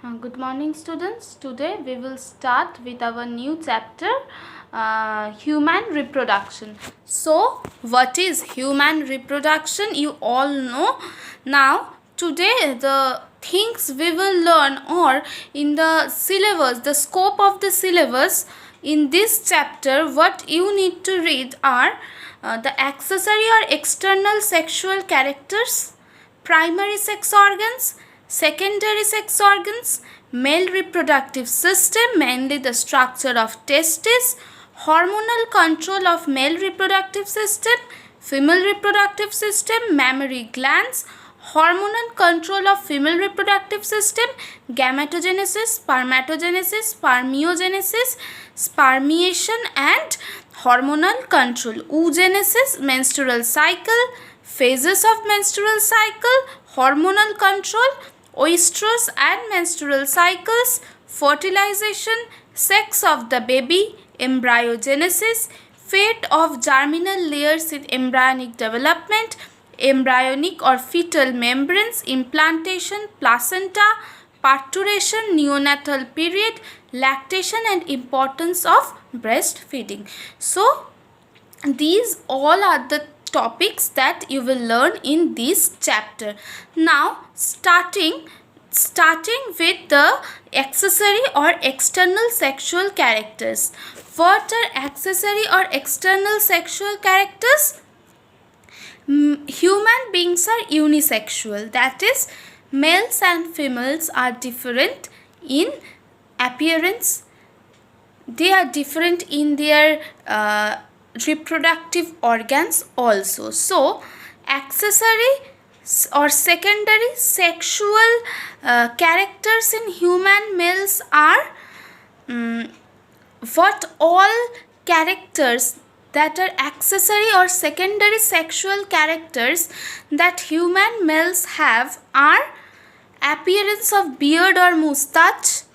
Good morning, students. Today we will start with our new chapter, human reproduction. So, what is human reproduction? You all know. Now, today the things we will learn, or in the syllabus, the scope of the syllabus in this chapter, what you need to read are the accessory or external sexual characters, primary sex organs, secondary sex organs, male reproductive system, mainly the structure of testes, hormonal control of male reproductive system, female reproductive system, mammary glands, hormonal control of female reproductive system, gametogenesis, spermatogenesis, spermiogenesis, spermiation and hormonal control, oogenesis, menstrual cycle, phases of menstrual cycle, hormonal control, oestrus and menstrual cycles, fertilization, sex of the baby, embryogenesis, fate of germinal layers in embryonic development, embryonic or fetal membranes, implantation, placenta, parturition, neonatal period, lactation and importance of breastfeeding. So, these all are the topics that you will learn in this chapter. Now starting with the accessory or external sexual characters. What are accessory or external sexual characters? Human beings are unisexual, that is, males and females are different in appearance. They are different in their reproductive organs also. So, accessory or secondary sexual characters in human males are what all characters that are accessory or secondary sexual characters that human males have are appearance of beard or moustache,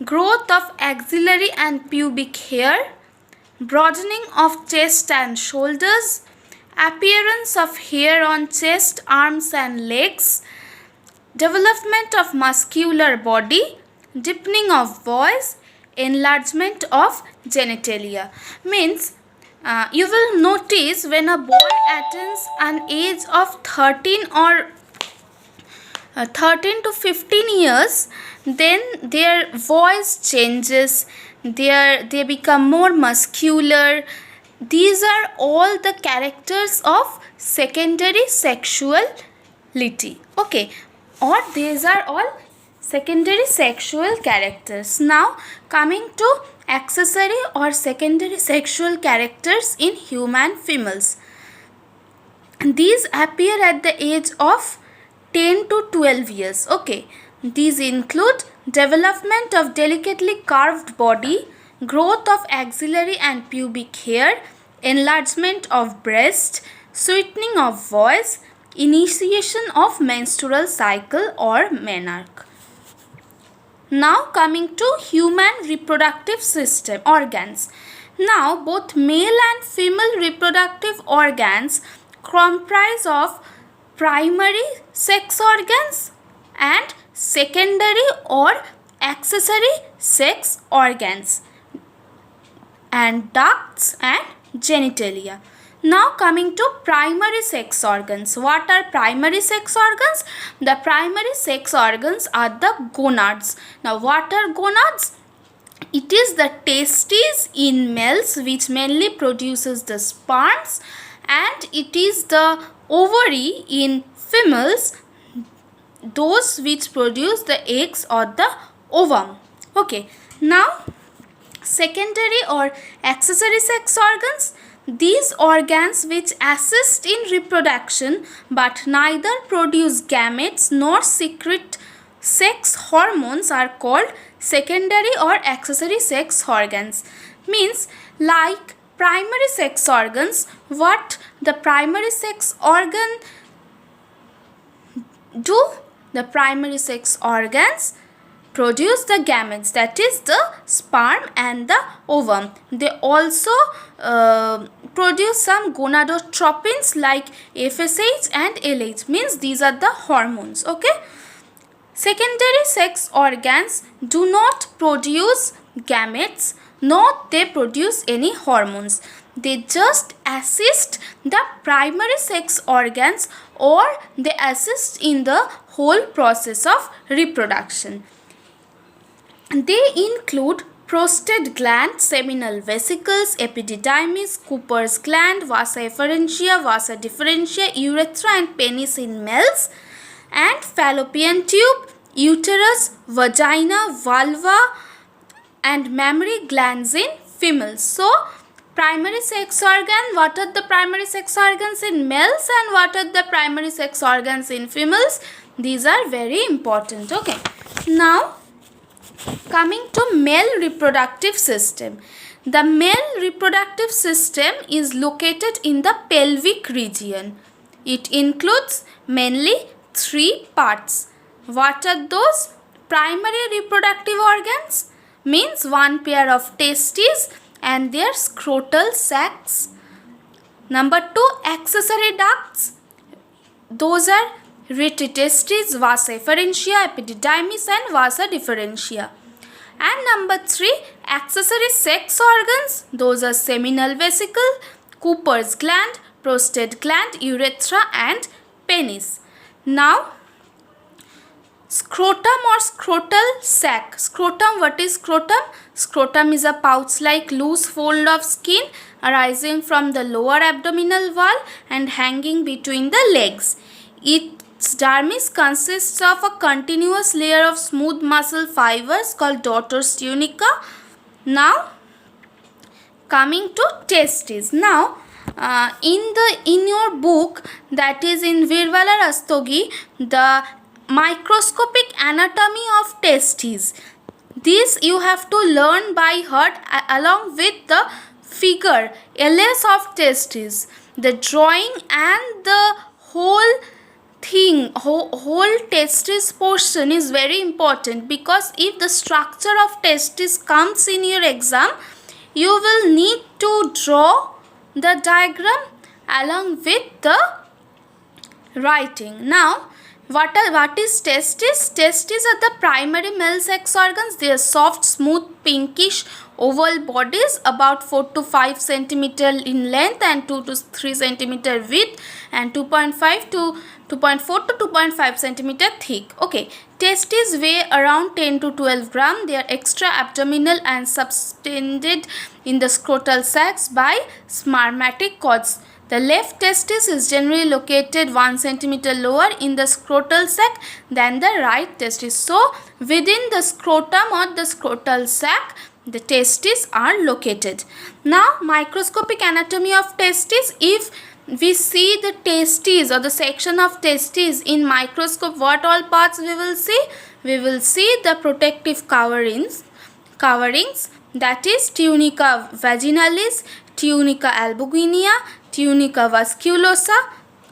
growth of axillary and pubic hair, broadening of chest and shoulders, appearance of hair on chest, arms and legs, development of muscular body, deepening of voice, enlargement of genitalia. Means you will notice when a boy attains an age of 13 or 13 to 15 years, then their voice changes, they become more muscular. These are all the characters of secondary sexuality. Okay, or these are all secondary sexual characters. Now coming to accessory or secondary sexual characters in human females. These appear at the age of 10 to 12 years. Okay, these include development of delicately curved body, growth of axillary and pubic hair, enlargement of breast, sweetening of voice, initiation of menstrual cycle or menarche. Now coming to human reproductive system organs. Now both male and female reproductive organs comprise of primary sex organs and secondary or accessory sex organs and ducts and genitalia. Now coming to primary sex organs. What are primary sex organs? The primary sex organs are the gonads. Now what are gonads? It is the testes in males which mainly produces the sperms, and it is the ovary in females, those which produce the eggs or the ovum. Okay, now secondary or accessory sex organs. These organs which assist in reproduction but neither produce gametes nor secrete sex hormones are called secondary or accessory sex organs. Means like primary sex organs, what the primary sex organ do? The primary sex organs produce the gametes, that is the sperm and the ovum. They also produce some gonadotropins like FSH and LH, means these are the hormones. Okay, Secondary sex organs do not produce gametes, nor they produce any hormones. They just assist the primary sex organs, or they assist in the whole process of reproduction. They include prostate gland, seminal vesicles, epididymis, Cooper's gland, vasa efferentia, vasa differentia, urethra and penis in males, and fallopian tube, uterus, vagina, vulva and mammary glands in females. So, primary sex organ, what are the primary sex organs in males and what are the primary sex organs in females? These are very important. Okay. Now, coming to male reproductive system. The male reproductive system is located in the pelvic region. It includes mainly 3 parts. What are those? Primary reproductive organs means one pair of testes and their scrotal sacs. Number 2, accessory ducts. Those are retitestes, vasa efferentia, epididymis and vasa differentia. And number 3, accessory sex organs. Those are seminal vesicle, Cooper's gland, prostate gland, urethra and penis. Now, scrotum or scrotal sac. Scrotum, what is scrotum? Scrotum is a pouch-like loose fold of skin arising from the lower abdominal wall and hanging between the legs. Its dermis consists of a continuous layer of smooth muscle fibers called Dottor's tunica. Now, coming to testes. Now, in your book, that is in Virvala Rastogi, the microscopic anatomy of testes. This you have to learn by heart along with the figure LS of testes. The drawing and the whole testis portion is very important, because if the structure of testis comes in your exam, you will need to draw the diagram along with the writing. Now, what is testis? Testes are the primary male sex organs. They are soft, smooth, pinkish oval bodies about 4 to 5 cm in length and 2 to 3 cm width and 2.4 to 2.5 cm thick. Okay, testes weigh around 10 to 12 gram. They are extra abdominal and subtended in the scrotal sacs by spermatic cords. The left testis is generally located 1 cm lower in the scrotal sac than the right testis. So, within the scrotum or the scrotal sac, the testes are located. Now, microscopic anatomy of testes. If we see the testes or the section of testes in microscope, what all parts we will see? We will see the protective coverings, that is tunica vaginalis, tunica albuginea, tunica vasculosa.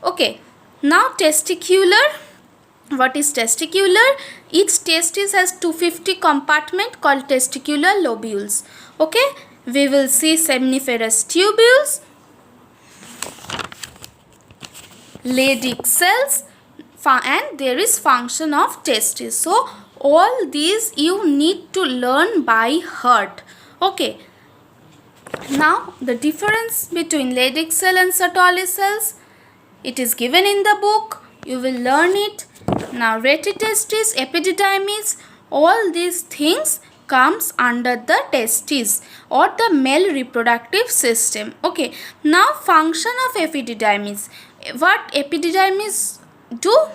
Okay, now testicular. What is testicular? Each testis has 250 compartment called testicular lobules. Okay, we will see seminiferous tubules, Leydig cells, and there is function of testis. So, all these you need to learn by heart. Okay. Now, the difference between Leydig cell and Sertoli cells, it is given in the book. You will learn it. Now, retitestis, epididymis, all these things comes under the testes or the male reproductive system. Okay. Now, function of epididymis. What epididymis do?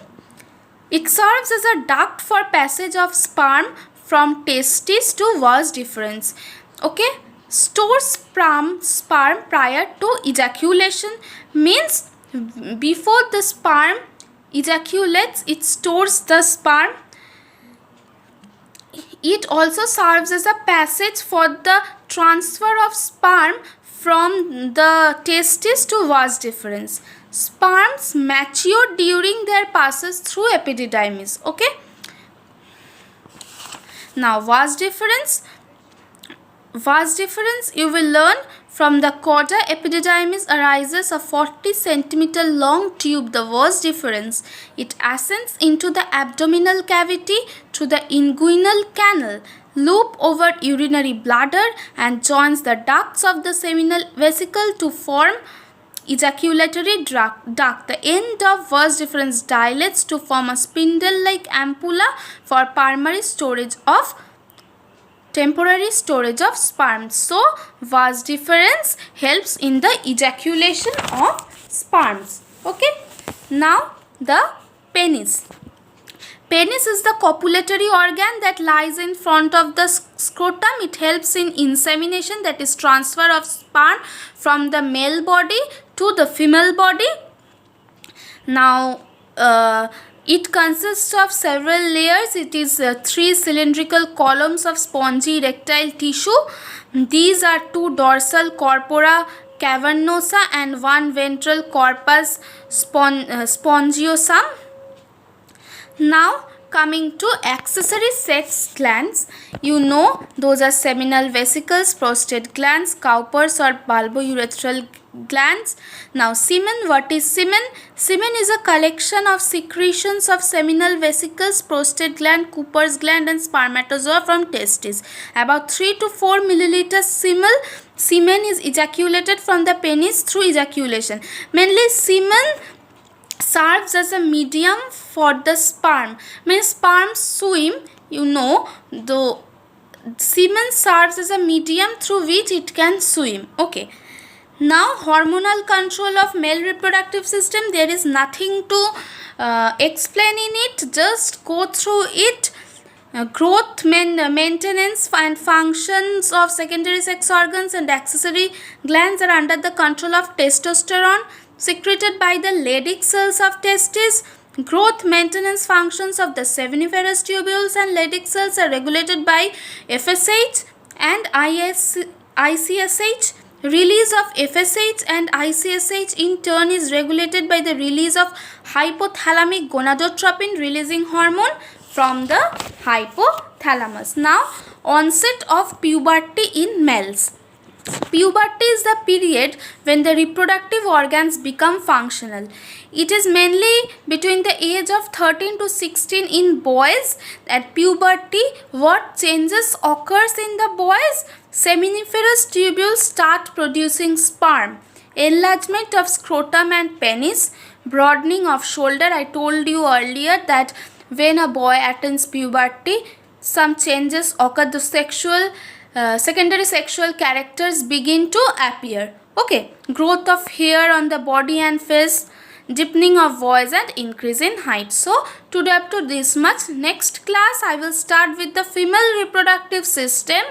It serves as a duct for passage of sperm from testis to vas deferens. Okay. Stores sperm prior to ejaculation, means before the sperm ejaculates, it stores the sperm. It also serves as a passage for the transfer of sperm from the testis to vas deferens. Sperms mature during their passes through epididymis. Okay. Now, vas deferens you will learn From the cauda epididymis arises a 40 centimeter long tube, the vas deferens. It ascends into the abdominal cavity through the inguinal canal, loop over urinary bladder and joins the ducts of the seminal vesicle to form ejaculatory duct. The end of vas deferens dilates to form a spindle-like ampulla for temporary storage of sperm. So, vas deferens helps in the ejaculation of sperms. Okay. Now, the penis. Penis is the copulatory organ that lies in front of the scrotum. It helps in insemination, that is transfer of sperm from the male body to the female body. Now, it consists of several layers. It is 3 cylindrical columns of spongy erectile tissue. These are 2 dorsal corpora cavernosa and 1 ventral corpus spongiosum. Now, coming to accessory sex glands, you know those are seminal vesicles, prostate glands, Cowper's or bulbourethral glands. Now, semen. What is semen? Semen is a collection of secretions of seminal vesicles, prostate gland, Cooper's gland and spermatozoa from testes. About 3 to 4 milliliters semen is ejaculated from the penis through ejaculation. Mainly semen serves as a medium for the sperm. Means sperm swim, you know, the semen serves as a medium through which it can swim. Okay. Now, hormonal control of male reproductive system, there is nothing to explain in it, just go through it. Growth, maintenance and functions of secondary sex organs and accessory glands are under the control of testosterone secreted by the Leydig cells of testes. Growth, maintenance functions of the seminiferous tubules and Leydig cells are regulated by FSH and ICSH. Release of FSH and ICSH in turn is regulated by the release of hypothalamic gonadotropin releasing hormone from the hypothalamus. Now, onset of puberty in males. Puberty is the period when the reproductive organs become functional. It is mainly between the age of 13 to 16 in boys. At puberty, what changes occurs in the boys? Seminiferous tubules start producing sperm. Enlargement of scrotum and penis. Broadening of shoulder. I told you earlier that when a boy attains puberty, some changes occur. The secondary sexual characters begin to appear. Okay. Growth of hair on the body and face, deepening of voice and increase in height. So, today up to this much. Next class I will start with the female reproductive system.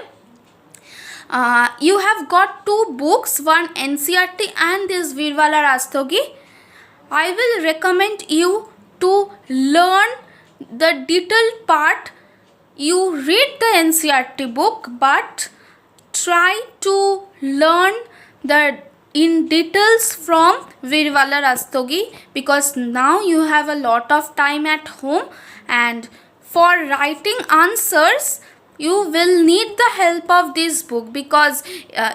You have got 2 books, one NCERT and this Veerwala Rastogi. I will recommend you to learn the detailed part. You read the NCERT book, but try to learn the in details from Veerwala Rastogi, because now you have a lot of time at home, and for writing answers you will need the help of this book, because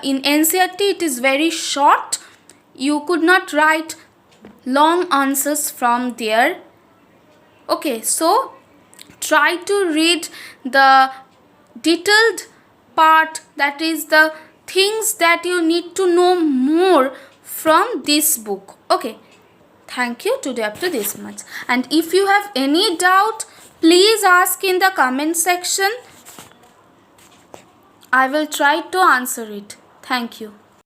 in NCERT it is very short. You could not write long answers from there. Okay, so try to read the detailed part, that is the things that you need to know more from this book. Okay, thank you. Today up to this much, and if you have any doubt, please ask in the comment section. I will try to answer it. Thank you.